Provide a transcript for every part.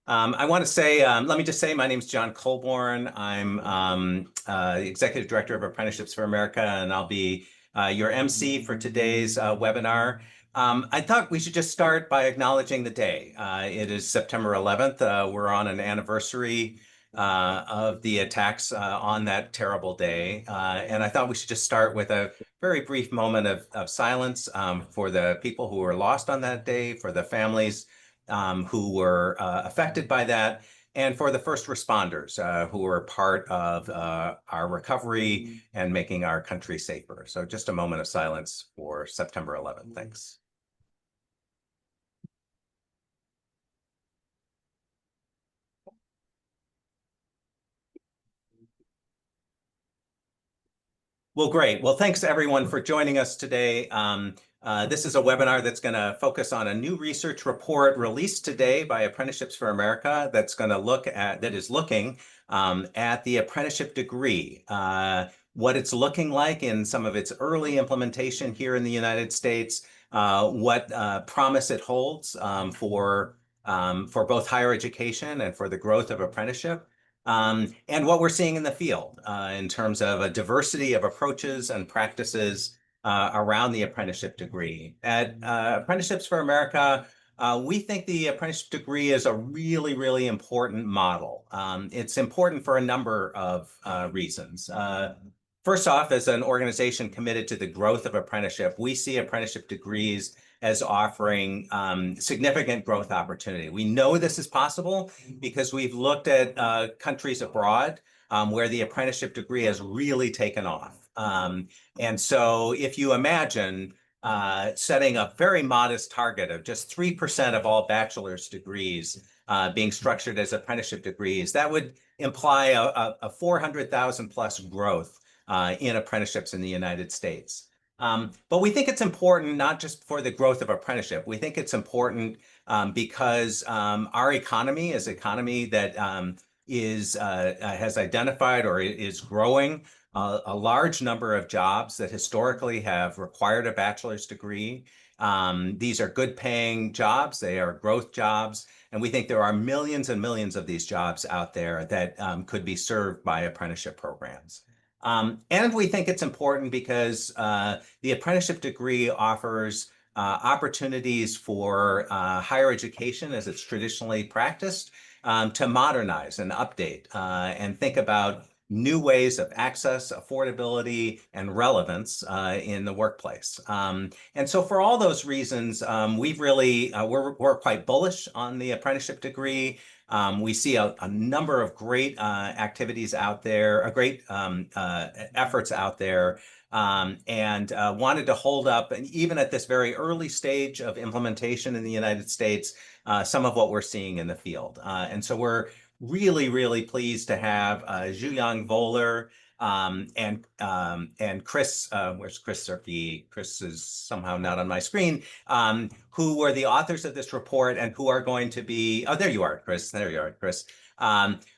I want to say, let me just say, my name is John Colborn. I'm the Executive Director of Apprenticeships for America, and I'll be your MC for today's webinar. I thought we should just start by acknowledging the day. It is September 11th. We're on an anniversary of the attacks on that terrible day. And I thought we should just start with a very brief moment of silence for the people who were lost on that day, for the families who were affected by that, and for the first responders who were part of our recovery and making our country safer. So just a moment of silence for September 11th. Thanks. Well, great. Well, thanks everyone for joining us today. This is a webinar that's going to focus on a new research report released today by Apprenticeships for America that's going to looking at the apprenticeship degree, what it's looking like in some of its early implementation here in the United States, what promise it holds for both higher education and for the growth of apprenticeship. And what we're seeing in the field in terms of a diversity of approaches and practices around the apprenticeship degree. At Apprenticeships for America, we think the apprenticeship degree is a really, really important model. It's important for a number of reasons. First off, as an organization committed to the growth of apprenticeship, we see apprenticeship degrees as offering significant growth opportunity. We know this is possible because we've looked at countries abroad where the apprenticeship degree has really taken off. And so if you imagine setting a very modest target of just 3% of all bachelor's degrees being structured as apprenticeship degrees, that would imply a 400,000 plus growth in apprenticeships in the United States. But we think it's important not just for the growth of apprenticeship. We think it's important because our economy is an economy that has identified or is growing a large number of jobs that historically have required a bachelor's degree. These are good paying jobs. They are growth jobs. And we think there are millions and millions of these jobs out there that could be served by apprenticeship programs. And we think it's important because the apprenticeship degree offers opportunities for higher education as it's traditionally practiced to modernize and update and think about new ways of access, affordability, and relevance in the workplace. And so for all those reasons, we're quite bullish on the apprenticeship degree. We see a number of great activities out there, great efforts out there, and wanted to hold up, and even at this very early stage of implementation in the United States, some of what we're seeing in the field. And so we're really, really pleased to have Zhuyang Voller and Chris, where's Chris Zerke? Chris is somehow not on my screen, who were the authors of this report and who are going to be, oh, there you are, Chris, there you are, Chris,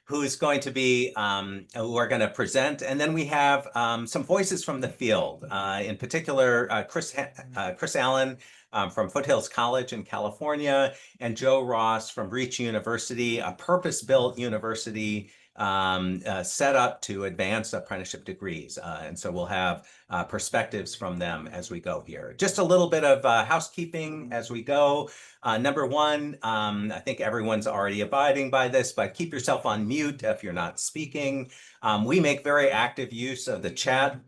who's going to be, who are going to present. And then we have some voices from the field, in particular, Chris Allen, from Foothill College in California, and Joe Ross from Reach University, a purpose-built university set up to advance apprenticeship degrees. And so we'll have perspectives from them as we go here. Just a little bit of housekeeping as we go. Number one, I think everyone's already abiding by this, but keep yourself on mute if you're not speaking. We make very active use of the chat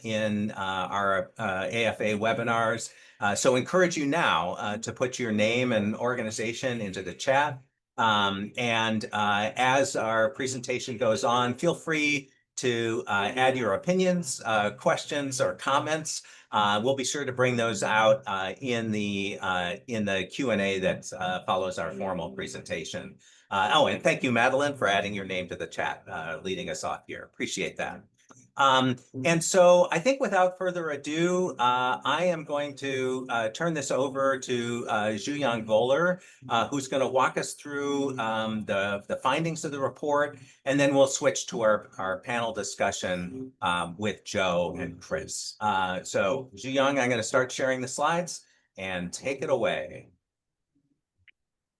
in our AFA webinars. So encourage you now to put your name and organization into the chat. As our presentation goes on, feel free to add your opinions, questions, or comments. We'll be sure to bring those out in the Q&A that follows our formal presentation. Oh, and thank you, Madeline, for adding your name to the chat, leading us off here. Appreciate that. And so I think without further ado, I am going to turn this over to Zhuyang Voller, who's going to walk us through the findings of the report, and then we'll switch to our panel discussion with Joe and Chris. So Zhuyang, I'm going to start sharing the slides, and take it away.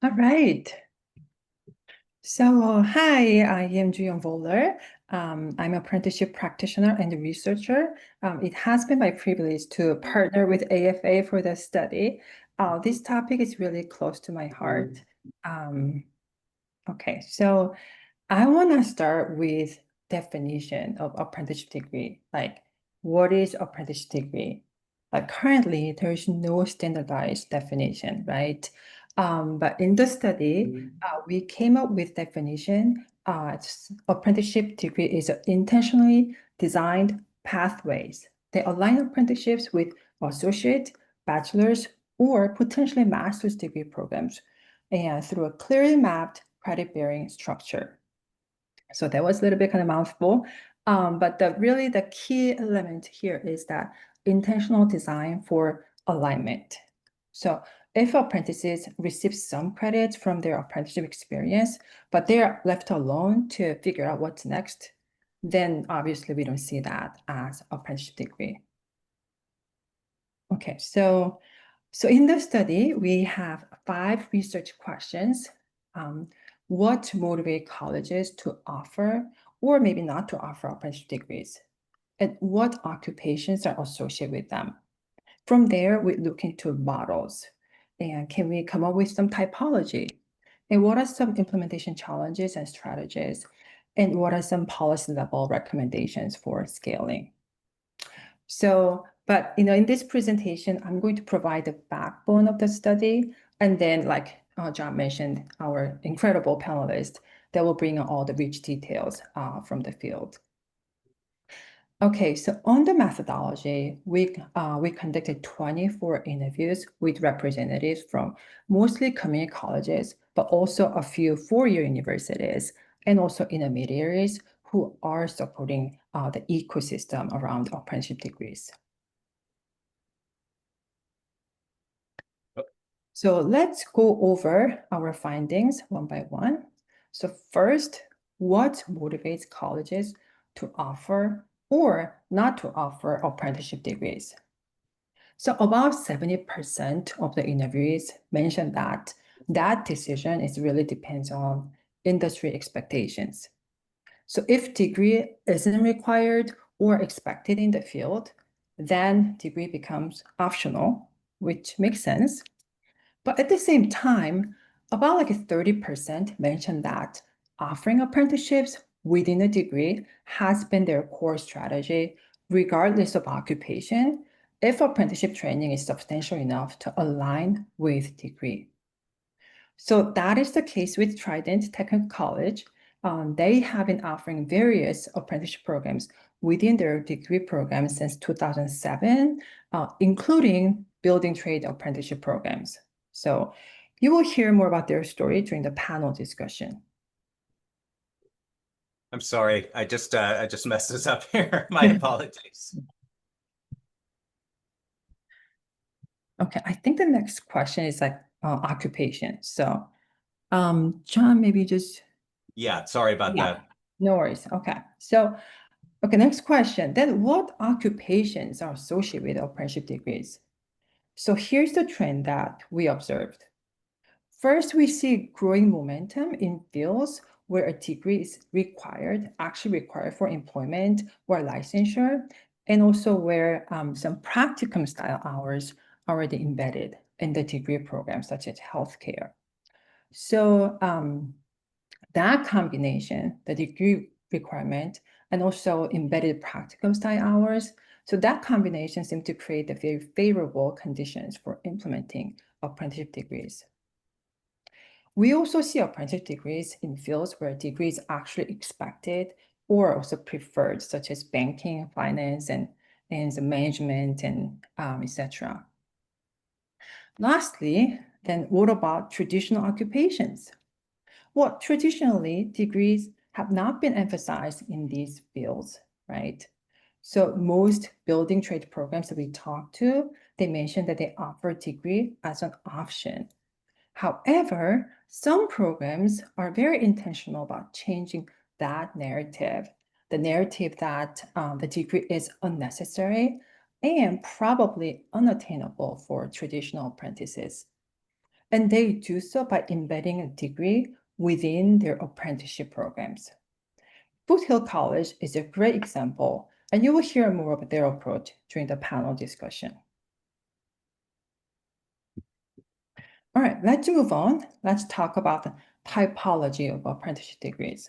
All right. Hi, I am Juyeon Voller. I'm an apprenticeship practitioner and researcher. It has been my privilege to partner with AFA for the study. This topic is really close to my heart. Um, okay, so I want to start with definition of apprenticeship degree. Like, what is apprenticeship degree? Like currently, there is no standardized definition, right? But in the study, we came up with definition. Apprenticeship degree is intentionally designed pathways. They align apprenticeships with associate, bachelor's, or potentially master's degree programs, and through a clearly mapped credit-bearing structure. So that was a little bit kind of mouthful. But the key element here is that intentional design for alignment. So if apprentices receive some credits from their apprenticeship experience, but they're left alone to figure out what's next, then obviously we don't see that as apprenticeship degree. Okay, so in the study, we have 5 research questions. What motivates colleges to offer or maybe not to offer apprenticeship degrees? And what occupations are associated with them? From there, we look into models. And can we come up with some typology? And what are some implementation challenges and strategies? And what are some policy level recommendations for scaling? But in this presentation, I'm going to provide the backbone of the study, and then like John mentioned, our incredible panelist that will bring all the rich details from the field. Okay, so on the methodology, we conducted 24 interviews with representatives from mostly community colleges, but also a few four-year universities, and also intermediaries who are supporting the ecosystem around apprenticeship degrees. So let's go over our findings one by one. So first, what motivates colleges to offer or not to offer apprenticeship degrees? So about 70% of the interviewees mentioned that decision really depends on industry expectations. So if degree isn't required or expected in the field, then degree becomes optional, which makes sense. But at the same time, about like 30% mentioned that offering apprenticeships within a degree has been their core strategy, regardless of occupation, if apprenticeship training is substantial enough to align with degree. So that is the case with Trident Technical College. They have been offering various apprenticeship programs within their degree program since 2007, including building trade apprenticeship programs. So you will hear more about their story during the panel discussion. I'm sorry, I just messed this up here. My apologies. Okay, I think the next question is like occupation. So John, maybe just... Yeah, sorry about that. No worries. Okay, next question. Then what occupations are associated with apprenticeship degrees? So here's the trend that we observed. First, we see growing momentum in fields where a degree is actually required for employment or licensure, and also where some practicum style hours are already embedded in the degree program, such as healthcare. So that combination, the degree requirement, and also embedded practicum style hours, so that combination seems to create the very favorable conditions for implementing apprenticeship degrees. We also see apprenticeship degrees in fields where a degree is actually expected or also preferred, such as banking, finance, and the management, and etc. Lastly, then what about traditional occupations? Well, traditionally, degrees have not been emphasized in these fields, right? So most building trade programs that we talk to, they mention that they offer a degree as an option. However, some programs are very intentional about changing that narrative, the narrative that the degree is unnecessary and probably unattainable for traditional apprentices. And they do so by embedding a degree within their apprenticeship programs. Foothill College is a great example, and you will hear more about their approach during the panel discussion. All right, let's move on. Let's talk about the typology of apprenticeship degrees.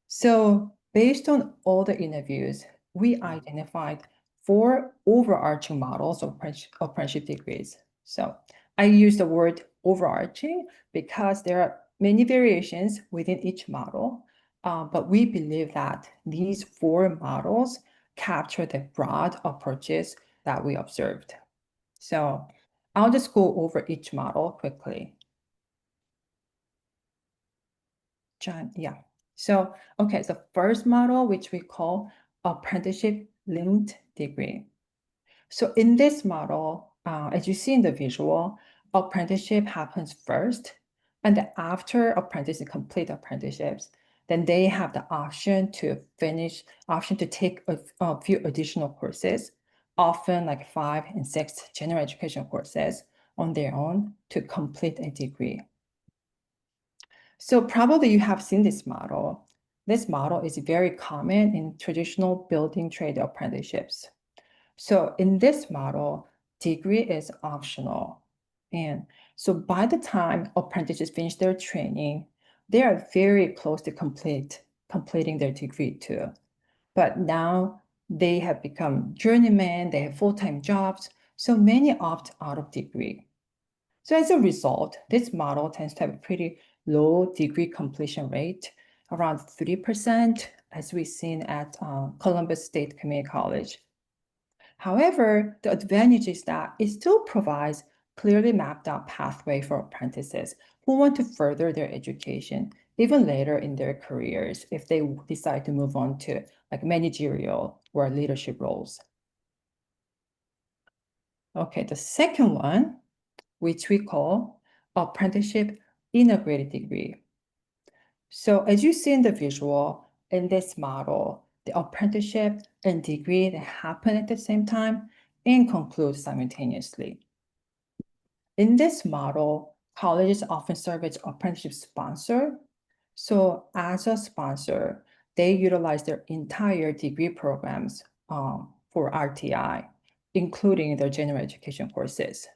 So based on all the interviews, we identified 4 overarching models of apprenticeship degrees. So I use the word overarching because there are many variations within each model, but we believe that these 4 models capture the broad approaches that we observed. So I'll just go over each model quickly. John, yeah. So, okay, the first model, which we call apprenticeship linked degree. So in this model, as you see in the visual, apprenticeship happens first, and then after apprentices complete apprenticeships, then they have the option to take a few additional courses, often like 5 and 6 general education courses on their own to complete a degree. So probably you have seen this model. This model is very common in traditional building trade apprenticeships. So in this model, degree is optional. And so by the time apprentices finish their training, they are very close to completing their degree too. But now they have become journeymen, they have full-time jobs, so many opt out of degree. So as a result, this model tends to have a pretty low degree completion rate, around 3%, as we've seen at Columbus State Community College. However, the advantage is that it still provides clearly mapped out pathway for apprentices who want to further their education, even later in their careers, if they decide to move on to like managerial or leadership roles. Okay, the second one, which we call apprenticeship integrated degree. So as you see in the visual, in this model, the apprenticeship and degree, they happen at the same time and conclude simultaneously. In this model, colleges often serve as apprenticeship sponsor. So as a sponsor, they utilize their entire degree programs for RTI, including their general education courses.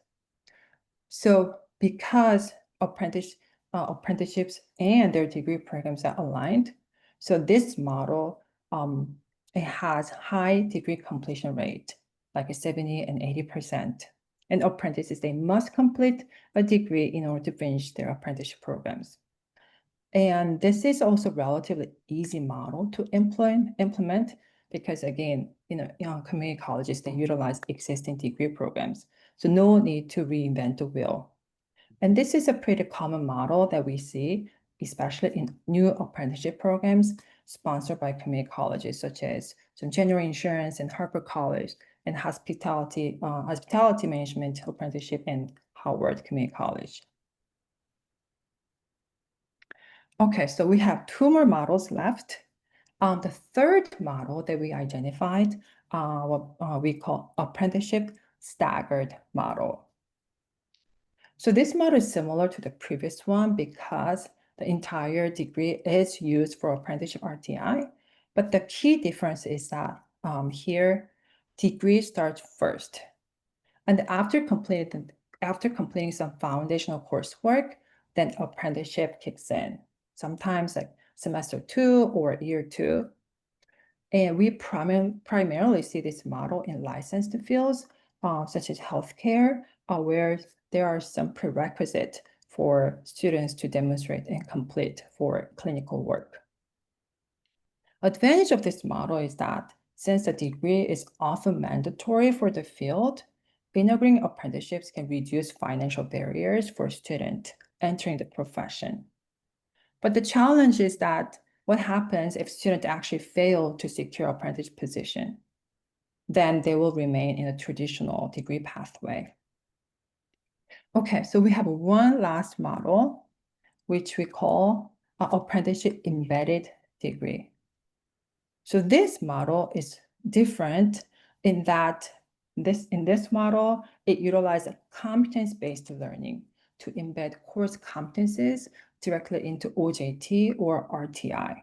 So because apprenticeships and their degree programs are aligned, so this model, it has high degree completion rate, like 70 and 80%. And apprentices, they must complete a degree in order to finish their apprenticeship programs. And this is also relatively easy model to implement because again, community colleges, they utilize existing degree programs. So no need to reinvent the wheel. And this is a pretty common model that we see, especially in new apprenticeship programs sponsored by community colleges, such as some General Insurance and Harper College and hospitality management apprenticeship and Howard Community College. Okay, so we have 2 more models left. The third model that we identified, what we call apprenticeship staggered model. So this model is similar to the previous one because the entire degree is used for apprenticeship RTI, but the key difference is that here, degree starts first. And after completing some foundational coursework, then apprenticeship kicks in, sometimes like semester 2 or year 2. And we primarily see this model in licensed fields, such as healthcare, where there are some prerequisites for students to demonstrate and complete for clinical work. Advantage of this model is that since the degree is often mandatory for the field, integrating apprenticeships can reduce financial barriers for students entering the profession. But the challenge is that what happens if students actually fail to secure apprentice position? Then they will remain in a traditional degree pathway. Okay, so we have one last model, which we call apprenticeship embedded degree. So this model is different in that in this model, it utilizes competence-based learning to embed course competencies directly into OJT or RTI.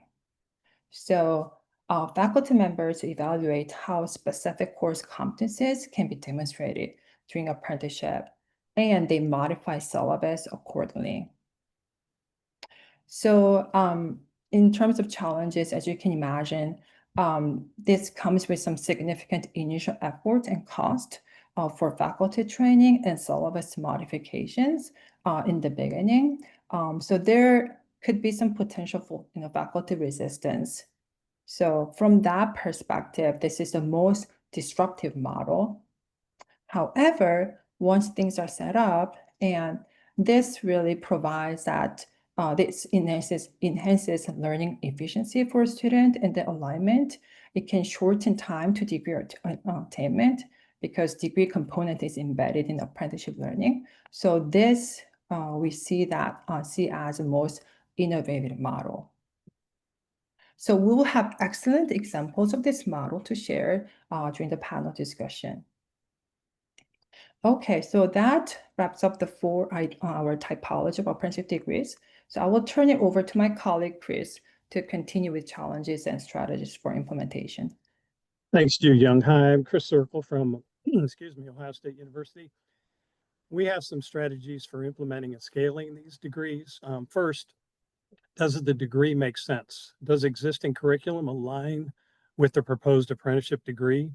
So faculty members evaluate how specific course competencies can be demonstrated during apprenticeship, and they modify syllabus accordingly. So in terms of challenges, as you can imagine, this comes with some significant initial effort and cost for faculty training and syllabus modifications in the beginning. So there could be some potential for faculty resistance. So from that perspective, this is the most disruptive model. However, once things are set up, and this really provides that this enhances learning efficiency for a student and the alignment. It can shorten time to degree attainment because degree component is embedded in apprenticeship learning. So this we see as the most innovative model. So we will have excellent examples of this model to share during the panel discussion. Okay, so that wraps up our typology of apprenticeship degrees. So I will turn it over to my colleague, Chris, to continue with challenges and strategies for implementation. Thanks, Ju Young. Hi, I'm Chris Circle from, Ohio State University. We have some strategies for implementing and scaling these degrees. First, does the degree make sense? Does existing curriculum align with the proposed apprenticeship degree?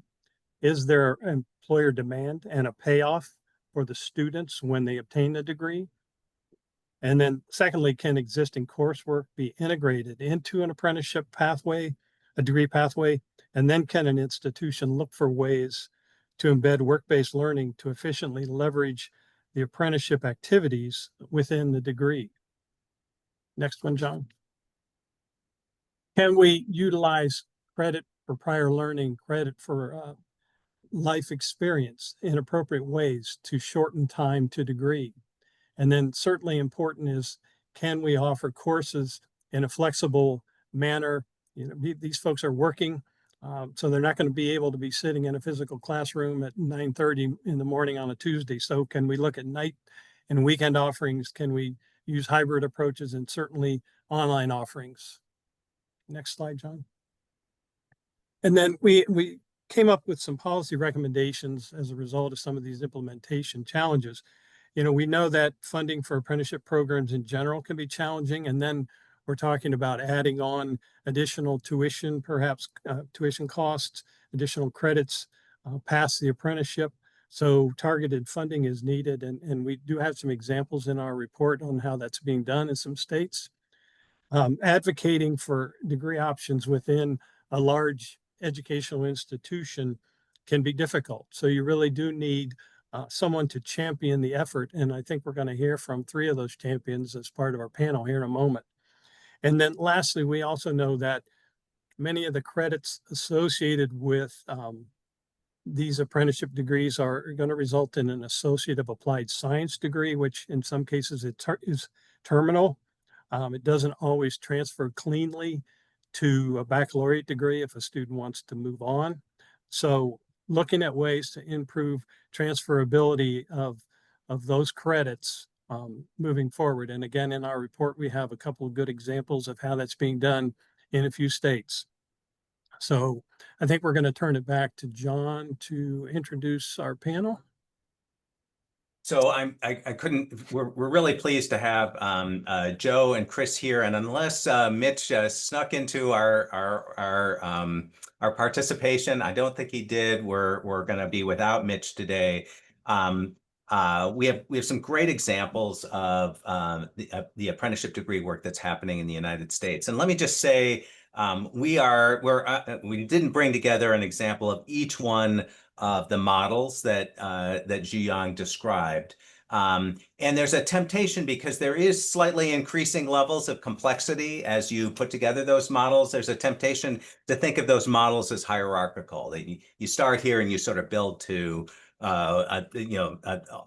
Is there employer demand and a payoff for the students when they obtain the degree? And then secondly, can existing coursework be integrated into an apprenticeship pathway, a degree pathway? And then can an institution look for ways to embed work-based learning to efficiently leverage the apprenticeship activities within the degree? Next one, John. Can we utilize credit for prior learning, credit for life experience in appropriate ways to shorten time to degree? And then certainly important is, can we offer courses in a flexible manner? These folks are working, so they're not going to be able to be sitting in a physical classroom at 9:30 in the morning on a Tuesday. So can we look at night and weekend offerings? Can we use hybrid approaches and certainly online offerings? Next slide, John. And then we came up with some policy recommendations as a result of some of these implementation challenges. We know that funding for apprenticeship programs in general can be challenging, and then we're talking about adding on additional tuition, perhaps tuition costs, additional credits past the apprenticeship. So targeted funding is needed, and we do have some examples in our report on how that's being done in some states. Advocating for degree options within a large educational institution can be difficult. So you really do need someone to champion the effort. And I think we're going to hear from 3 of those champions as part of our panel here in a moment. And then lastly, we also know that many of the credits associated with these apprenticeship degrees are going to result in an Associate of Applied Science degree, which in some cases is terminal. It doesn't always transfer cleanly to a baccalaureate degree if a student wants to move on. So looking at ways to improve transferability of those credits moving forward. And again, in our report, we have a couple of good examples of how that's being done in a few states. So I think we're going to turn it back to John to introduce our panel. So we're really pleased to have Joe and Chris here, and unless Mitch snuck into our participation, I don't think he did. We're going to be without Mitch today. We have some great examples of the apprenticeship degree work that's happening in the United States, and let me just say we didn't bring together an example of each one of the models that Zhiyang described. And there's a temptation, because there is slightly increasing levels of complexity as you put together those models. There's a temptation to think of those models as hierarchical. You start here and you sort of build to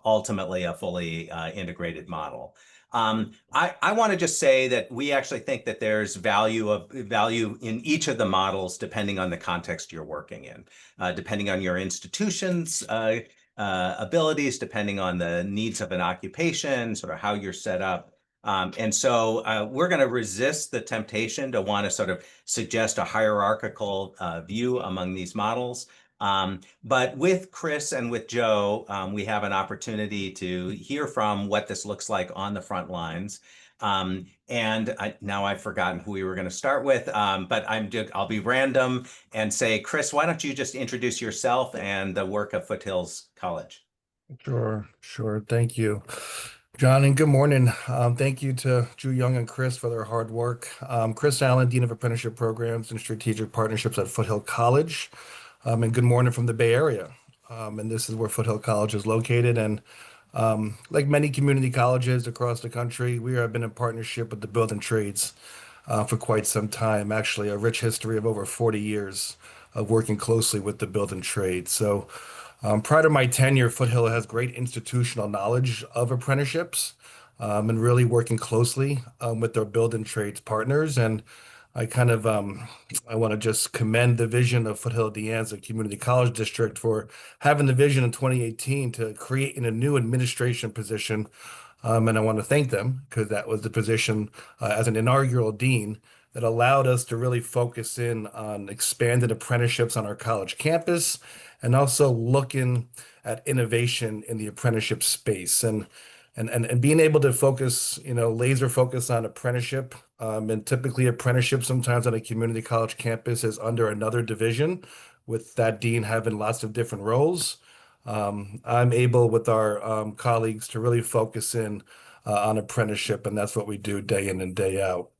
ultimately a fully integrated model. I want to just say that we actually think that there's value in each of the models depending on the context you're working in, depending on your institution's abilities, depending on the needs of an occupation, sort of how you're set up. And so we're going to resist the temptation to want to sort of suggest a hierarchical view among these models. But with Chris and with Joe, we have an opportunity to hear from what this looks like on the front lines. Now I've forgotten who we were going to start with, but I'll be random and say, Chris, why don't you just introduce yourself and the work of Foothills College? Sure. Thank you, John, and good morning. Thank you to Drew Young and Chris for their hard work. Chris Allen, Dean of Apprenticeship Programs and Strategic Partnerships at Foothill College. And good morning from the Bay Area. And this is where Foothill College is located. And like many community colleges across the country, we have been in partnership with the building trades for quite some time. Actually, a rich history of over 40 years of working closely with the building trades. So prior to my tenure, Foothill has great institutional knowledge of apprenticeships and really working closely with their building trades partners. And I want to just commend the vision of Foothill De Anza Community College District for having the vision in 2018 to create a new administration position. And I want to thank them because that was the position as an inaugural dean that allowed us to really focus in on expanded apprenticeships on our college campus and also looking at innovation in the apprenticeship space and being able to focus, laser focus on apprenticeship. And typically apprenticeship sometimes on a community college campus is under another division with that dean having lots of different roles. I'm able with our colleagues to really focus in on apprenticeship, and that's what we do day in and day out.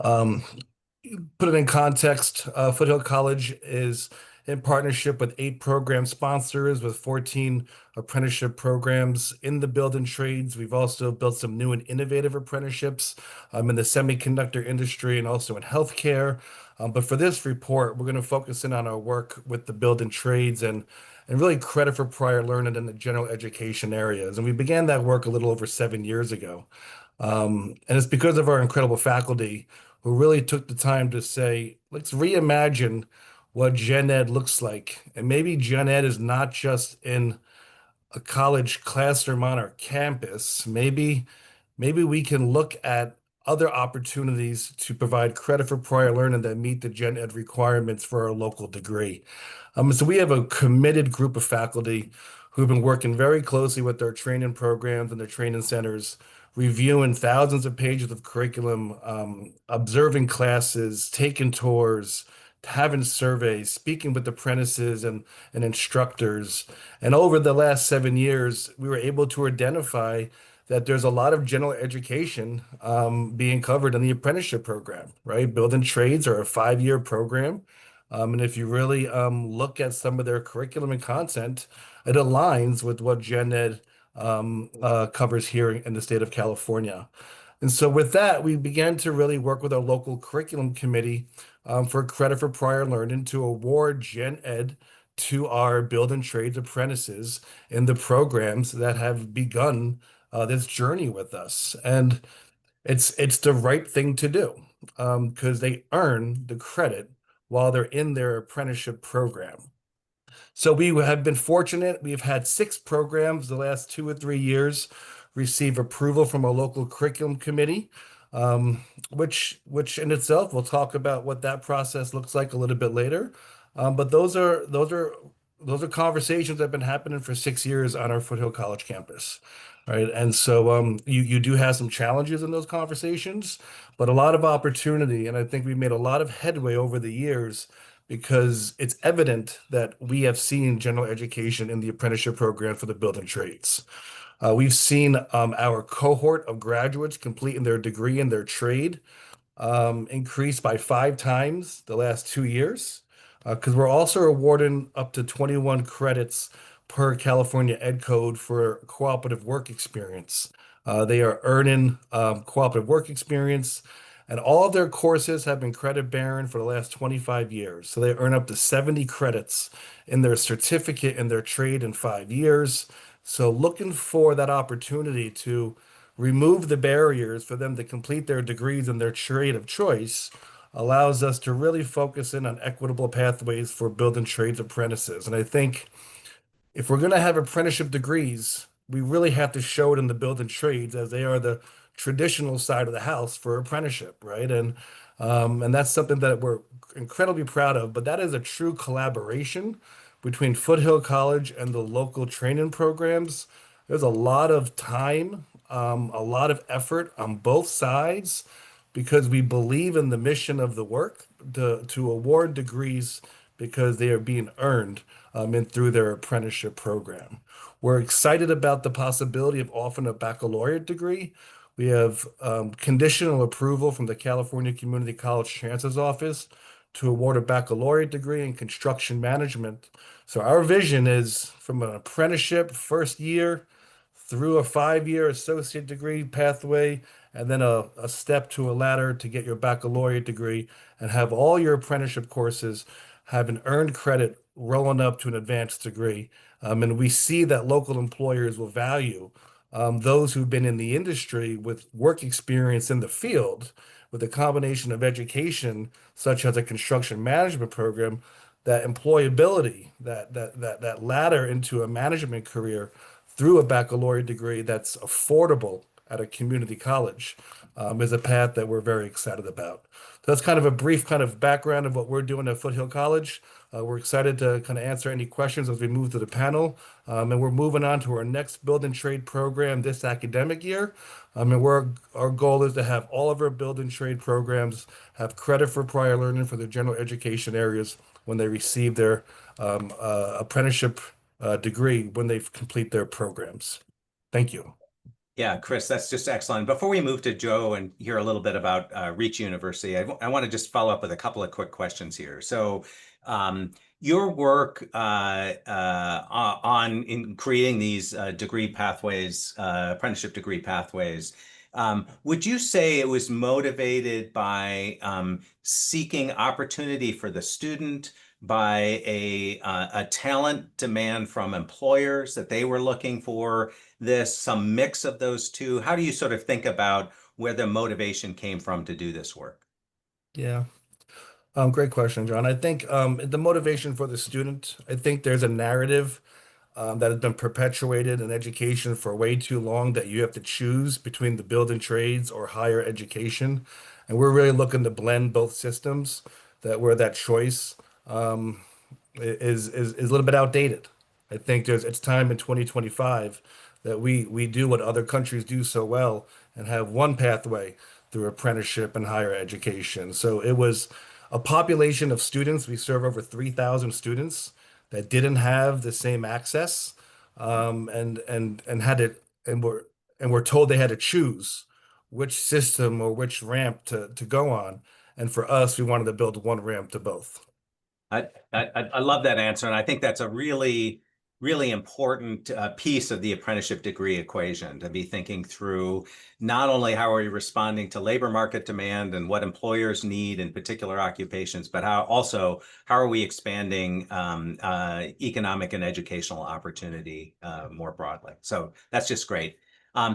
Put it in context, Foothill College is in partnership with 8 program sponsors with 14 apprenticeship programs in the building trades. We've also built some new and innovative apprenticeships in the semiconductor industry and also in healthcare. But for this report, we're going to focus in on our work with the building trades and really credit for prior learning in the general education areas. And we began that work a little over 7 years ago. And it's because of our incredible faculty who really took the time to say, let's reimagine what Gen Ed looks like. And maybe Gen Ed is not just in a college classroom on our campus. Maybe we can look at other opportunities to provide credit for prior learning that meet the Gen Ed requirements for our local degree. So we have a committed group of faculty who've been working very closely with their training programs and their training centers, reviewing thousands of pages of curriculum, observing classes, taking tours, having surveys, speaking with apprentices and instructors. And over the last 7 years, we were able to identify that there's a lot of general education being covered in the apprenticeship program, right? Building trades are a 5-year program. And if you really look at some of their curriculum and content, it aligns with what Gen Ed covers here in the state of California. And so with that, we began to really work with our local curriculum committee for credit for prior learning to award Gen Ed to our building trades apprentices in the programs that have begun this journey with us. And it's the right thing to do because they earn the credit while they're in their apprenticeship program. So we have been fortunate. We've had 6 programs the last 2 or 3 years receive approval from a local curriculum committee, which in itself, we'll talk about what that process looks like a little bit later. But those are conversations that have been happening for 6 years on our Foothill College campus, right? And so you do have some challenges in those conversations, but a lot of opportunity. And I think we made a lot of headway over the years because it's evident that we have seen general education in the apprenticeship program for the building trades. We've seen our cohort of graduates completing their degree in their trade increase by 5 times the last 2 years, because we're also awarding up to 21 credits per California Ed Code for cooperative work experience. They are earning cooperative work experience, and all of their courses have been credit bearing for the last 25 years. So they earn up to 70 credits in their certificate in their trade in 5 years. So looking for that opportunity to remove the barriers for them to complete their degrees in their trade of choice allows us to really focus in on equitable pathways for building trades apprentices. And I think if we're going to have apprenticeship degrees, we really have to show it in the building trades as they are the traditional side of the house for apprenticeship, right? And that's something that we're incredibly proud of. But that is a true collaboration between Foothill College and the local training programs. There's a lot of time, a lot of effort on both sides because we believe in the mission of the work to award degrees because they are being earned and through their apprenticeship program. We're excited about the possibility of offering a baccalaureate degree. We have conditional approval from the California Community College Chancellor's Office to award a baccalaureate degree in construction management. So our vision is from an apprenticeship first year through a 5-year associate degree pathway, and then a step to a ladder to get your baccalaureate degree and have all your apprenticeship courses have an earned credit rolling up to an advanced degree. And we see that local employers will value those who've been in the industry with work experience in the field with a combination of education, such as a construction management program, that employability, that ladder into a management career through a baccalaureate degree that's affordable at a community college is a path that we're very excited about. So that's kind of a brief kind of background of what we're doing at Foothill College. We're excited to kind of answer any questions as we move to the panel. And we're moving on to our next building trade program this academic year. Our goal is to have all of our building trade programs have credit for prior learning for the general education areas when they receive their apprenticeship degree when they complete their programs. Thank you. Yeah, Chris, that's just excellent. Before we move to Joe and hear a little bit about Reach University, I want to just follow up with a couple of quick questions here. So your work in creating these degree pathways, apprenticeship degree pathways, would you say it was motivated by seeking opportunity for the student, by a talent demand from employers that they were looking for this, some mix of those two? How do you sort of think about where the motivation came from to do this work? Yeah. Great question, John. I think the motivation for the student, I think there's a narrative that has been perpetuated in education for way too long that you have to choose between the building trades or higher education. And we're really looking to blend both systems that where that choice is a little bit outdated. I think it's time in 2025 that we do what other countries do so well and have one pathway through apprenticeship and higher education. So it was a population of students. We serve over 3,000 students that didn't have the same access, and had it and were told they had to choose which system or which ramp to go on. And for us, we wanted to build one ramp to both. I love that answer, and I think that's a really, really important piece of the apprenticeship degree equation, to be thinking through not only how are we responding to labor market demand and what employers need in particular occupations, but how are we expanding economic and educational opportunity more broadly. So that's just great.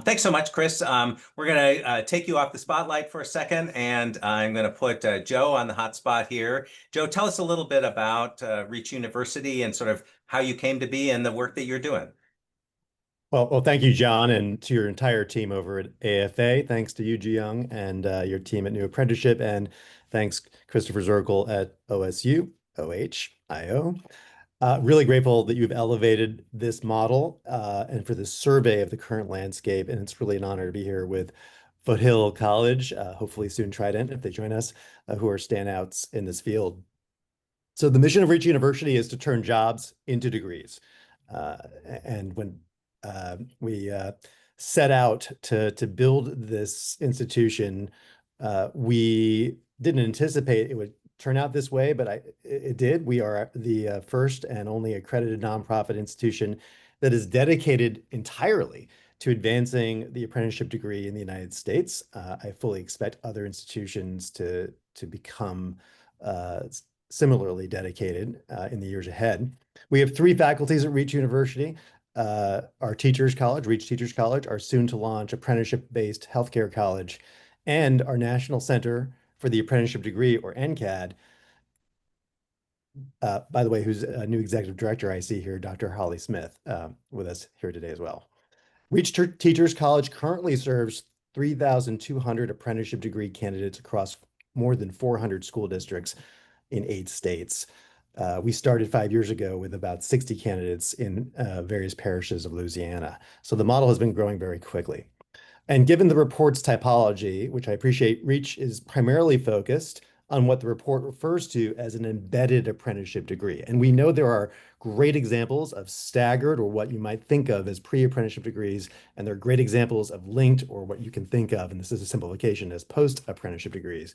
Thanks so much, Chris. We're going to take you off the spotlight for a second, and I'm going to put Joe on the hot spot here. Joe, tell us a little bit about Reach University and sort of how you came to be and the work that you're doing. Well, thank you, John, and to your entire team over at AFA. Thanks to you, Ji-Young, and your team at New Apprenticeship, and thanks, Christopher Zirkle at OSU, OHIO. Really grateful that you've elevated this model and for this survey of the current landscape. And it's really an honor to be here with Foothill College, hopefully soon Trident, if they join us, who are standouts in this field. So the mission of Reach University is to turn jobs into degrees. And when we set out to build this institution, we didn't anticipate it would turn out this way, but it did. We are the first and only accredited nonprofit institution that is dedicated entirely to advancing the apprenticeship degree in the United States. I fully expect other institutions to become similarly dedicated in the years ahead. We have 3 faculties at Reach University. Our Teachers College, Reach Teachers College, our soon to launch apprenticeship-based healthcare college, and our National Center for the Apprenticeship Degree, or NCAD. By the way, who's a new executive director I see here, Dr. Holly Smith, with us here today as well. Reach Teachers College currently serves 3,200 apprenticeship degree candidates across more than 400 school districts in 8 states. We started 5 years ago with about 60 candidates in various parishes of Louisiana. So the model has been growing very quickly. And given the report's typology, which I appreciate, Reach is primarily focused on what the report refers to as an embedded apprenticeship degree. And we know there are great examples of staggered, or what you might think of as pre-apprenticeship degrees, and there are great examples of linked, or what you can think of, and this is a simplification, as post-apprenticeship degrees.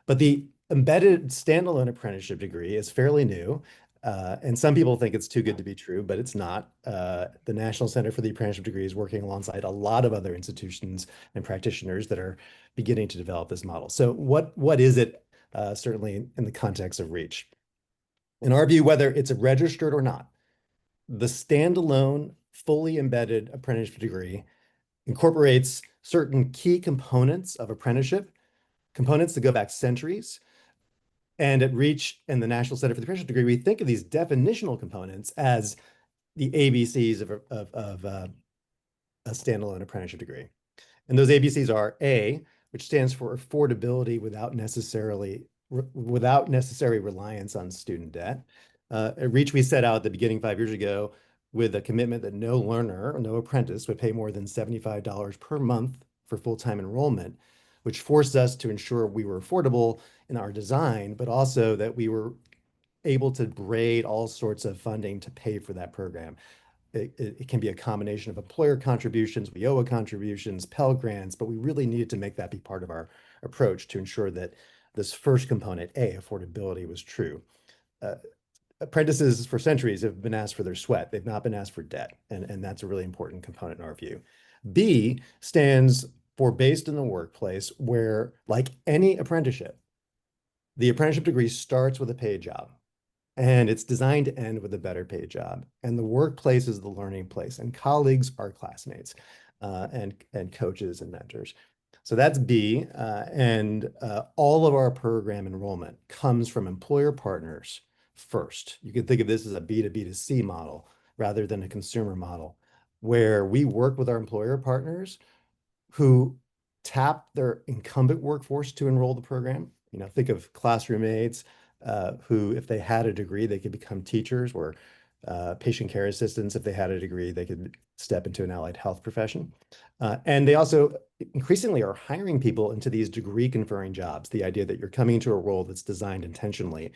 But the embedded standalone apprenticeship degree is fairly new. And some people think it's too good to be true, but it's not. The National Center for the Apprenticeship Degree is working alongside a lot of other institutions and practitioners that are beginning to develop this model. So what is it, certainly in the context of Reach? In our view, whether it's registered or not, the standalone, fully embedded apprenticeship degree incorporates certain key components of apprenticeship, components that go back centuries. And at Reach and the National Center for the Apprenticeship Degree, we think of these definitional components as the ABCs of a standalone apprenticeship degree. And those ABCs are A, which stands for affordability without necessary reliance on student debt. At Reach, we set out at the beginning 5 years ago with a commitment that no learner, no apprentice would pay more than $75 per month for full-time enrollment, which forced us to ensure we were affordable in our design, but also that we were able to braid all sorts of funding to pay for that program. It can be a combination of employer contributions, WIOA contributions, Pell Grants, but we really needed to make that be part of our approach to ensure that this first component, A, affordability, was true. Apprentices for centuries have been asked for their sweat. They've not been asked for debt, and that's a really important component in our view. B stands for based in the workplace, where, like any apprenticeship, the apprenticeship degree starts with a paid job, and it's designed to end with a better paid job. And the workplace is the learning place, and colleagues are classmates, and coaches and mentors. So that's B, and all of our program enrollment comes from employer partners first. You can think of this as a B2B2C model rather than a consumer model, where we work with our employer partners who tap their incumbent workforce to enroll the program. You know, think of classroom aides who, if they had a degree, they could become teachers, or patient care assistants. If they had a degree, they could step into an allied health profession. And they also increasingly are hiring people into these degree conferring jobs. The idea that you're coming into a role that's designed intentionally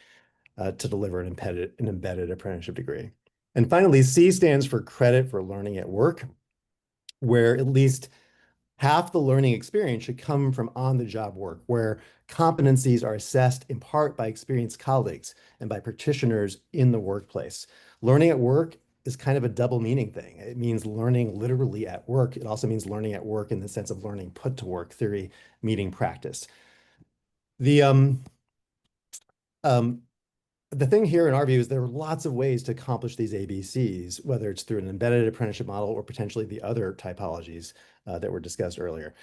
to deliver an embedded apprenticeship degree. And finally, C stands for credit for learning at work, where at least half the learning experience should come from on-the-job work, where competencies are assessed in part by experienced colleagues and by practitioners in the workplace. Learning at work is kind of a double meaning thing. It means learning literally at work. It also means learning at work in the sense of learning put to work, theory meeting practice. The thing here in our view is there are lots of ways to accomplish these ABCs, whether it's through an embedded apprenticeship model or potentially the other typologies that were discussed earlier.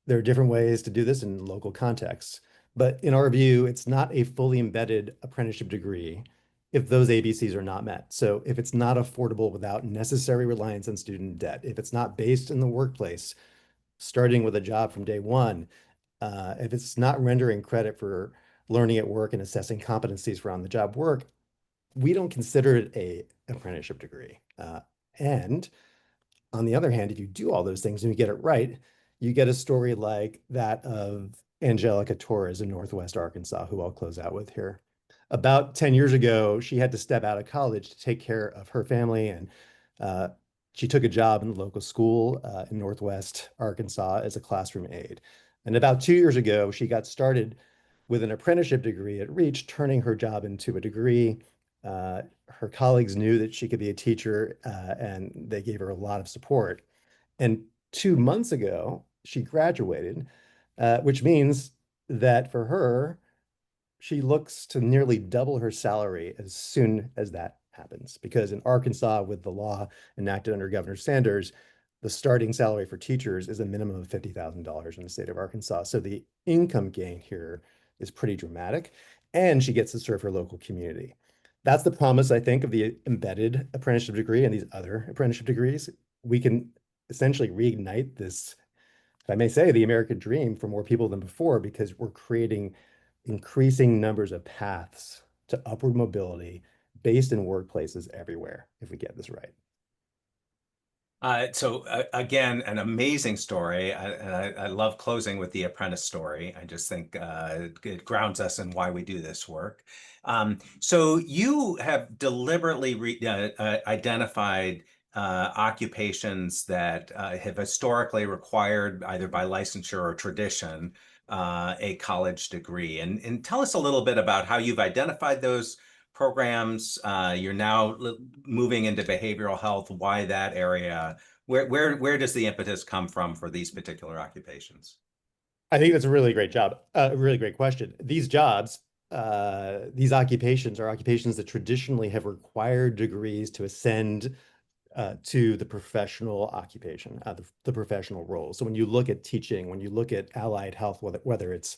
There are different ways to do this in local contexts, but in our view, it's not a fully embedded apprenticeship degree if those ABCs are not met. So if it's not affordable without necessary reliance on student debt, if it's not based in the workplace, starting with a job from day one, if it's not rendering credit for learning at work and assessing competencies for on-the-job work, we don't consider it an apprenticeship degree. And on the other hand, if you do all those things and you get it right, you get a story like that of Angelica Torres in Northwest Arkansas, who I'll close out with here. About 10 years ago, she had to step out of college to take care of her family, and she took a job in the local school in Northwest Arkansas as a classroom aide. And about 2 years ago, she got started with an apprenticeship degree at Reach, turning her job into a degree. Her colleagues knew that she could be a teacher, and they gave her a lot of support. And 2 months ago, she graduated, which means that for her, she looks to nearly double her salary as soon as that happens. Because in Arkansas, with the law enacted under Governor Sanders, the starting salary for teachers is a minimum of $50,000 in the state of Arkansas. So the income gain here is pretty dramatic, and she gets to serve her local community. That's the promise, I think, of the embedded apprenticeship degree and these other apprenticeship degrees. We can essentially reignite this if I may say, the American dream for more people than before, because we're creating increasing numbers of paths to upward mobility based in workplaces everywhere, if we get this right. Again, an amazing story. I love closing with the apprentice story. I just think it grounds us in why we do this work. So you have deliberately identified occupations that have historically required, either by licensure or tradition, a college degree. And tell us a little bit about how you've identified those programs. You're now moving into behavioral health. Why that area? Where does the impetus come from for these particular occupations? I think that's a really great job, a really great question. These jobs, these occupations are occupations that traditionally have required degrees to ascend to the professional occupation, the professional role. So when you look at teaching, when you look at allied health, whether it's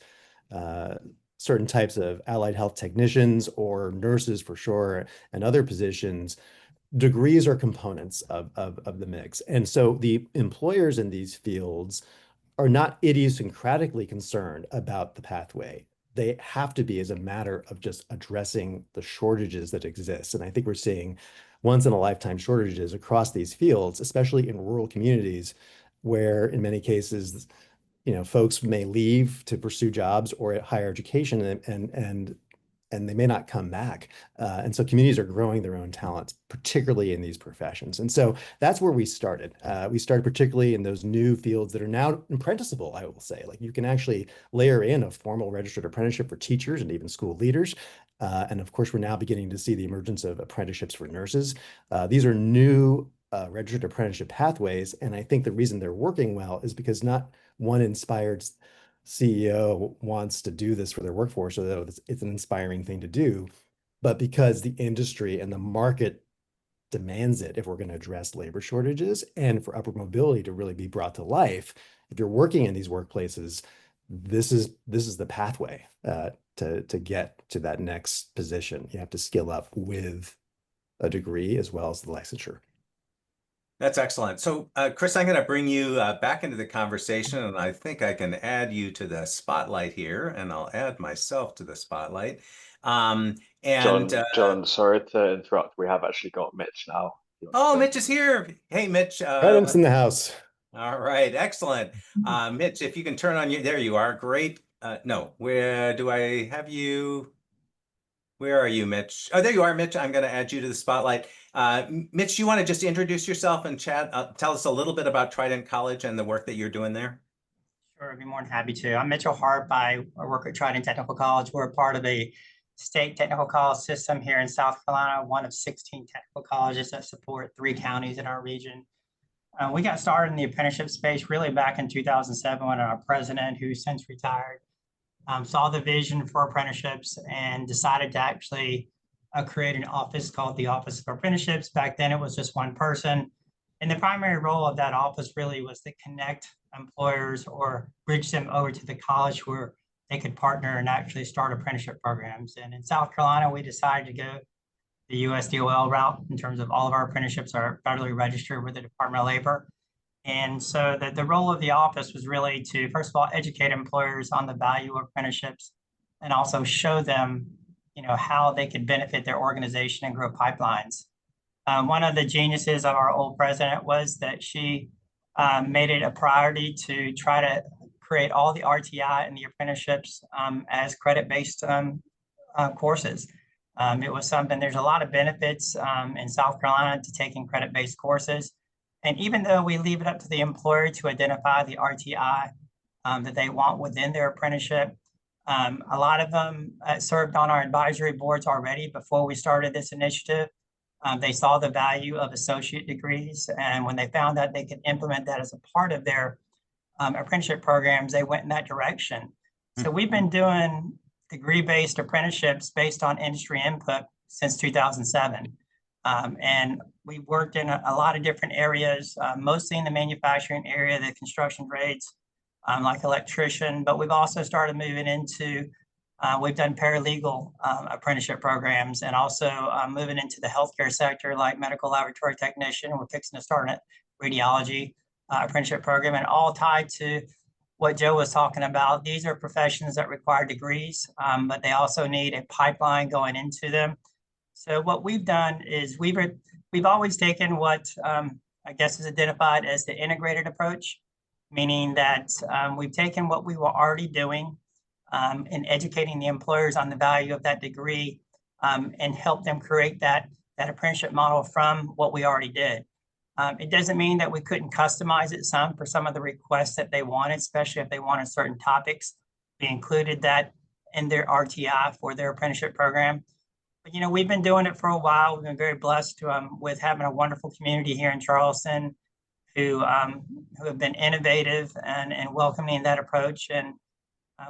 certain types of allied health technicians or nurses for sure, and other positions, degrees are components of the mix. And so the employers in these fields are not idiosyncratically concerned about the pathway. They have to be as a matter of just addressing the shortages that exist. And I think we're seeing once in a lifetime shortages across these fields, especially in rural communities, where in many cases, folks may leave to pursue jobs or higher education and they may not come back. And so communities are growing their own talents, particularly in these professions. And so that's where we started. We started particularly in those new fields that are now apprenticeable, I will say. Like you can actually layer in a formal registered apprenticeship for teachers and even school leaders. And of course, we're now beginning to see the emergence of apprenticeships for nurses. These are new registered apprenticeship pathways. And I think the reason they're working well is because not one inspired CEO wants to do this for their workforce, so that it's an inspiring thing to do, but because the industry and the market demands it if we're going to address labor shortages and for upward mobility to really be brought to life. If you're working in these workplaces, this is the pathway to get to that next position. You have to skill up with a degree as well as the licensure. That's excellent. So, Chris, I'm going to bring you back into the conversation, and I think I can add you to the spotlight here, and I'll add myself to the spotlight. John, sorry to interrupt. We have actually got Mitch now. Oh, Mitch is here. Hey, Mitch. Trident's in the house. All right, excellent. Mitch, if you can turn on there you are. Great. No, where do I have you? Where are you, Mitch? Oh, there you are, Mitch. I'm going to add you to the spotlight. Mitch, you want to just introduce yourself and chat? Tell us a little bit about Trident College and the work that you're doing there. Sure, I'd be more than happy to. I'm Mitchell Harp. I work at Trident Technical College. We're a part of a state technical college system here in South Carolina, one of 16 technical colleges that support 3 counties in our region. We got started in the apprenticeship space really back in 2007 when our president, who's since retired, saw the vision for apprenticeships and decided to actually create an office called the Office of Apprenticeships. Back then, it was just one person. And the primary role of that office really was to connect employers or bridge them over to the college where they could partner and actually start apprenticeship programs. And in South Carolina, we decided to go the USDOL route in terms of all of our apprenticeships are federally registered with the Department of Labor. And so the role of the office was really to, first of all, educate employers on the value of apprenticeships and also show them, how they could benefit their organization and grow pipelines. One of the geniuses of our old president was that she made it a priority to try to create all the RTI and the apprenticeships as credit-based courses. It was something, there's a lot of benefits in South Carolina to taking credit-based courses. And even though we leave it up to the employer to identify the RTI that they want within their apprenticeship, a lot of them served on our advisory boards already before we started this initiative. They saw the value of associate degrees, and when they found that they could implement that as a part of their apprenticeship programs, they went in that direction. So we've been doing degree-based apprenticeships based on industry input since 2007. And we worked in a lot of different areas, mostly in the manufacturing area, the construction trades, like electrician, but we've also started moving into, we've done paralegal apprenticeship programs and also moving into the healthcare sector, like medical laboratory technician. We're fixing to start a radiology apprenticeship program, and all tied to what Joe was talking about. These are professions that require degrees, but they also need a pipeline going into them. So what we've done is we've always taken what I guess is identified as the integrated approach, meaning that we've taken what we were already doing in educating the employers on the value of that degree and help them create that apprenticeship model from what we already did. It doesn't mean that we couldn't customize it some for some of the requests that they wanted, especially if they wanted certain topics. We included that in their RTI for their apprenticeship program. But, you know, we've been doing it for a while. We've been very blessed with having a wonderful community here in Charleston who have been innovative and welcoming that approach. And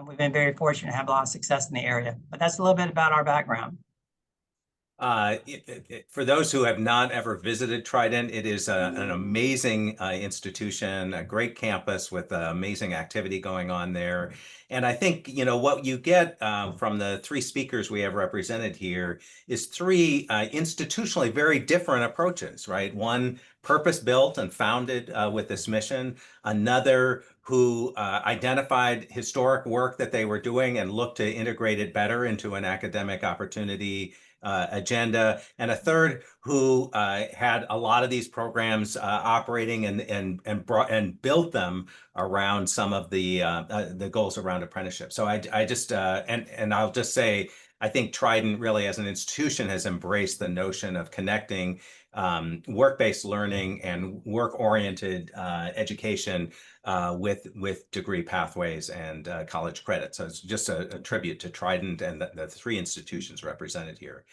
we've been very fortunate to have a lot of success in the area. But that's a little bit about our background. For those who have not ever visited Trident, it is an amazing institution, a great campus with amazing activity going on there. And I think, you know, what you get from the three speakers we have represented here is three institutionally very different approaches, right? One purpose-built and founded with this mission, another who identified historic work that they were doing and looked to integrate it better into an academic opportunity agenda, and a third who had a lot of these programs operating and built them around some of the goals around apprenticeship. So I just and I'll just say, I think Trident really as an institution has embraced the notion of connecting work-based learning and work-oriented education with degree pathways and college credit. So it's just a tribute to Trident and the three institutions represented here.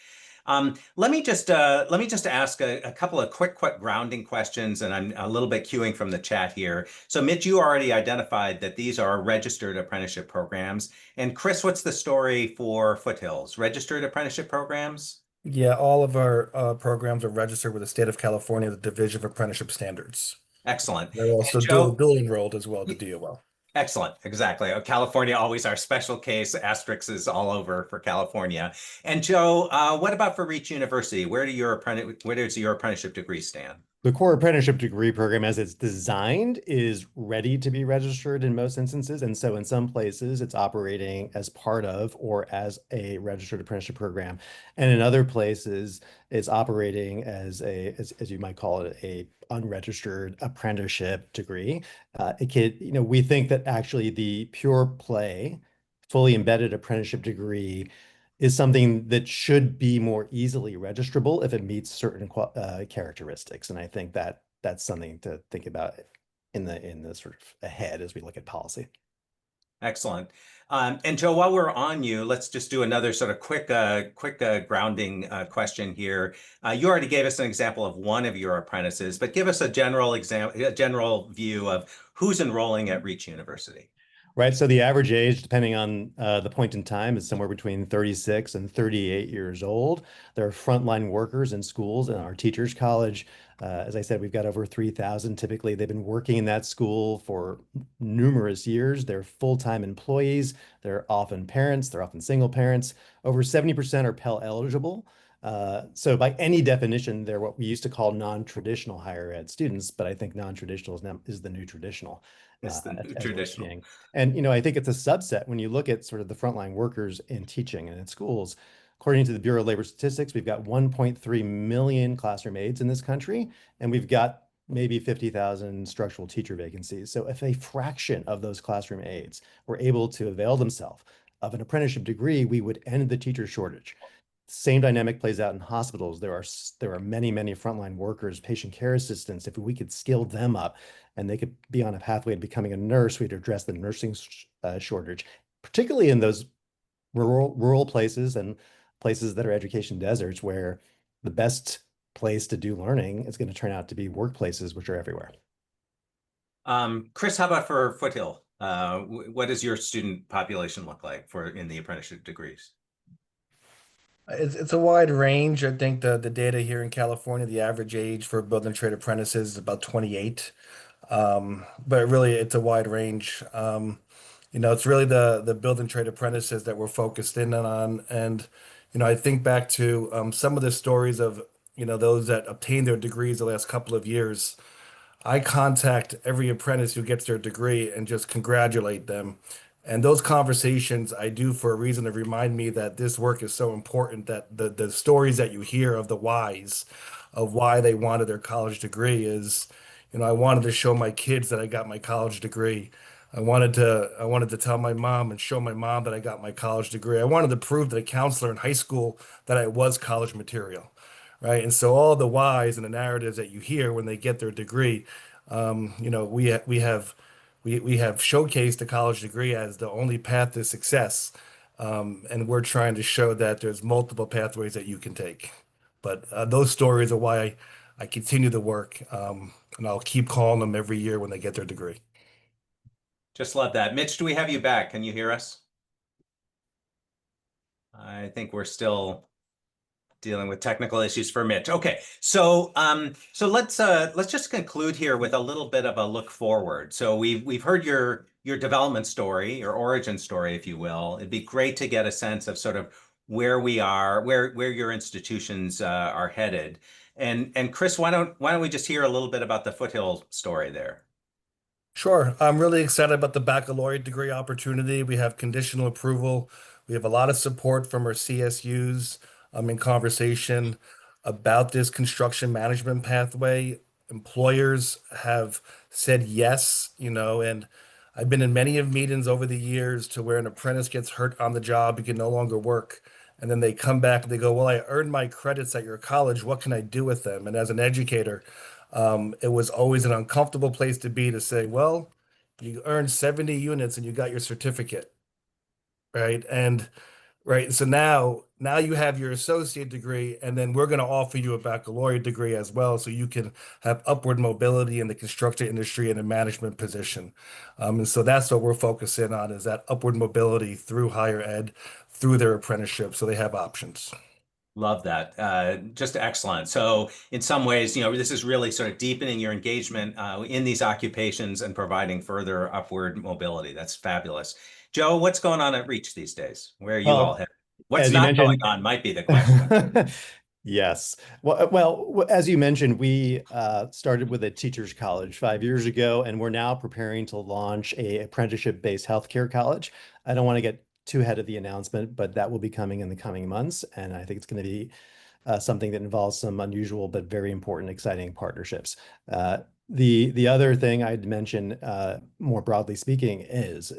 Let me just ask a couple of quick grounding questions, and I'm a little bit queuing from the chat here. So Mitch, you already identified that these are registered apprenticeship programs. And Chris, what's the story for Foothills? Registered apprenticeship programs? Yeah, all of our programs are registered with the state of California, the Division of Apprenticeship Standards. Excellent. They're also dual enrolled as well, the DOL. Excellent. Exactly. California, always our special case, asterisks all over for California. And Joe, what about for Reach University? Where does your apprenticeship degree stand? The core apprenticeship degree program, as it's designed, is ready to be registered in most instances. And so in some places, it's operating as part of or as a registered apprenticeship program. And in other places, it's operating as as you might call it, a unregistered apprenticeship degree. We think that actually the pure play, fully embedded apprenticeship degree is something that should be more easily registrable if it meets certain characteristics. And I think that that's something to think about in the sort of ahead as we look at policy. Excellent. And Joe, while we're on you, let's just do another sort of quick grounding question here. You already gave us an example of one of your apprentices, but give us a general view of who's enrolling at Reach University. Right. So the average age, depending on the point in time, is somewhere between 36 and 38 years old. There are frontline workers in schools in our teachers' college. As I said, we've got over 3,000. Typically, they've been working in that school for numerous years. They're full-time employees. They're often parents. They're often single parents. Over 70% are Pell eligible. So by any definition, they're what we used to call non-traditional higher ed students, but I think non-traditional is the new traditional. It's the new traditional. And, I think it's a subset when you look at sort of the frontline workers in teaching and in schools. According to the Bureau of Labor Statistics, we've got 1.3 million classroom aides in this country, and we've got maybe 50,000 structural teacher vacancies. So if a fraction of those classroom aides were able to avail themselves of an apprenticeship degree, we would end the teacher shortage. Same dynamic plays out in hospitals. There are many frontline workers, patient care assistants. If we could skill them up and they could be on a pathway to becoming a nurse, we'd address the nursing shortage, particularly in those rural places and places that are education deserts, where the best place to do learning is going to turn out to be workplaces, which are everywhere. Chris, how about for Foothill? What does your student population look like in the apprenticeship degrees? It's a wide range. I think the data here in California, the average age for building trade apprentices is about 28. But really, it's a wide range. It's really the building trade apprentices that we're focused in on. And, I think back to some of the stories of, those that obtained their degrees the last couple of years. I contact every apprentice who gets their degree and just congratulate them. And those conversations I do for a reason to remind me that this work is so important, that the stories that you hear of the whys of why they wanted their college degree is, I wanted to show my kids that I got my college degree. I wanted to tell my mom and show my mom that I got my college degree. I wanted to prove to the counselor in high school that I was college material, right? And so all the whys and the narratives that you hear when they get their degree, we have showcased the college degree as the only path to success, and we're trying to show that there's multiple pathways that you can take. But those stories are why I continue the work, and I'll keep calling them every year when they get their degree. Just love that. Mitch, do we have you back? Can you hear us? I think we're still dealing with technical issues for Mitch. Okay, so let's just conclude here with a little bit of a look forward. So we've heard your development story, your origin story, if you will. It'd be great to get a sense of sort of where we are, where your institutions are headed. And Chris, why don't we just hear a little bit about the Foothill story there? Sure. I'm really excited about the baccalaureate degree opportunity. We have conditional approval. We have a lot of support from our CSUs in conversation about this construction management pathway. Employers have said yes, and I've been in many of meetings over the years to where an apprentice gets hurt on the job, he can no longer work. And then they come back and they go, well, I earned my credits at your college. What can I do with them? And as an educator, it was always an uncomfortable place to be, to say, well, you earned 70 units and you got your certificate, right? And right, so now you have your associate degree, and then we're going to offer you a baccalaureate degree as well, so you can have upward mobility in the construction industry in a management position. And so that's what we're focusing on, is that upward mobility through higher ed, through their apprenticeship, so they have options. Love that. Just excellent. So in some ways, this is really sort of deepening your engagement in these occupations and providing further upward mobility. That's fabulous. Joe, what's going on at Reach these days? Where are you all headed? What's as you not going mentioned- on might be the question. Yes. Well, as you mentioned, we started with a teachers college 5 years ago, and we're now preparing to launch a apprenticeship-based healthcare college. I don't want to get too ahead of the announcement, but that will be coming in the coming months. And I think it's going to be something that involves some unusual but very important, exciting partnerships. The other thing I'd mention, more broadly speaking, is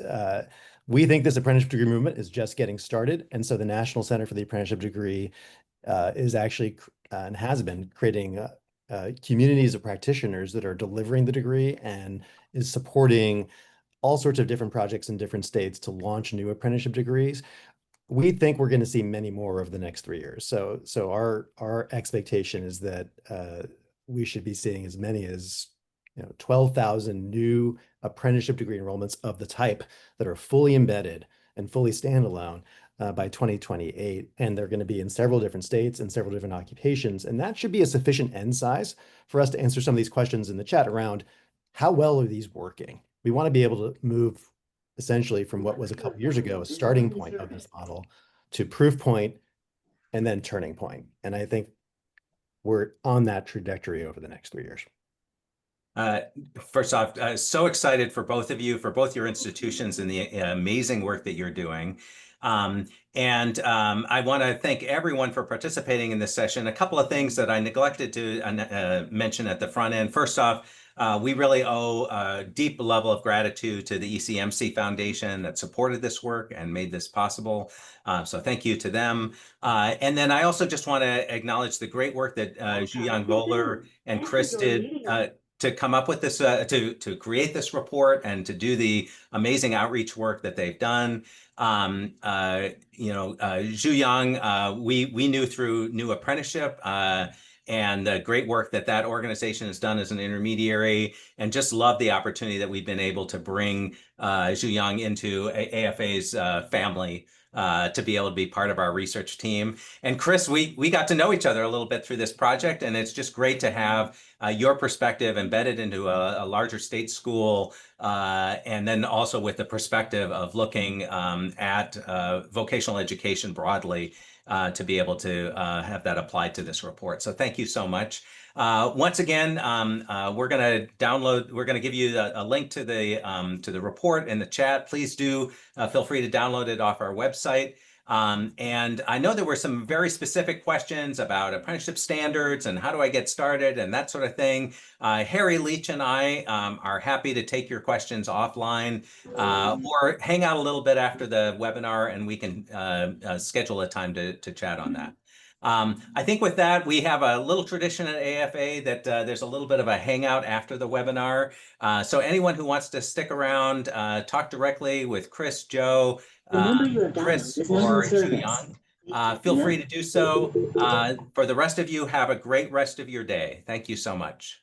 we think this apprenticeship degree movement is just getting started. And so the National Center for the Apprenticeship Degree is actually and has been creating communities of practitioners that are delivering the degree, and is supporting all sorts of different projects in different states to launch new apprenticeship degrees. We think we're going to see many more over the next 3 years. So our expectation is that we should be seeing as many as 12,000 new apprenticeship degree enrollments of the type that are fully embedded and fully standalone by 2028. And they're going to be in several different states and several different occupations. And that should be a sufficient end size for us to answer some of these questions in the chat around how well are these working? We want to be able to move essentially from what was a couple years ago a starting point of this model to proof point and then turning point. And I think we're on that trajectory over the next 3 years. First off, so excited for both of you, for both your institutions and the amazing work that you're doing. I want to thank everyone for participating in this session. A couple of things that I neglected to mention at the front end. First off, we really owe a deep level of gratitude to the ECMC Foundation that supported this work and made this possible. So thank you to them. And then I also just want to acknowledge the great work that Zhuyang Bowler and Chris did to come up with this, to create this report and to do the amazing outreach work that they've done. Zhuyang, we knew through New Apprenticeship, and the great work that organization has done as an intermediary, and just love the opportunity that we've been able to bring Zhuyang into AFA's family to be able to be part of our research team. And Chris, we got to know each other a little bit through this project, and it's just great to have your perspective embedded into a larger state school, and then also with the perspective of looking at vocational education broadly, to be able to have that applied to this report. So thank you so much. Once again, we're going to give you a link to the report in the chat. Please do feel free to download it off our website. And I know there were some very specific questions about apprenticeship standards and how do I get started and that sort of thing. Harry Leach and I are happy to take your questions offline or hang out a little bit after the webinar, and we can schedule a time to chat on that. I think with that, we have a little tradition at AFA that there's a little bit of a hangout after the webinar. So anyone who wants to stick around, talk directly with Chris, Joe, Chris, or Young, feel free to do so. For the rest of you, have a great rest of your day. Thank you so much.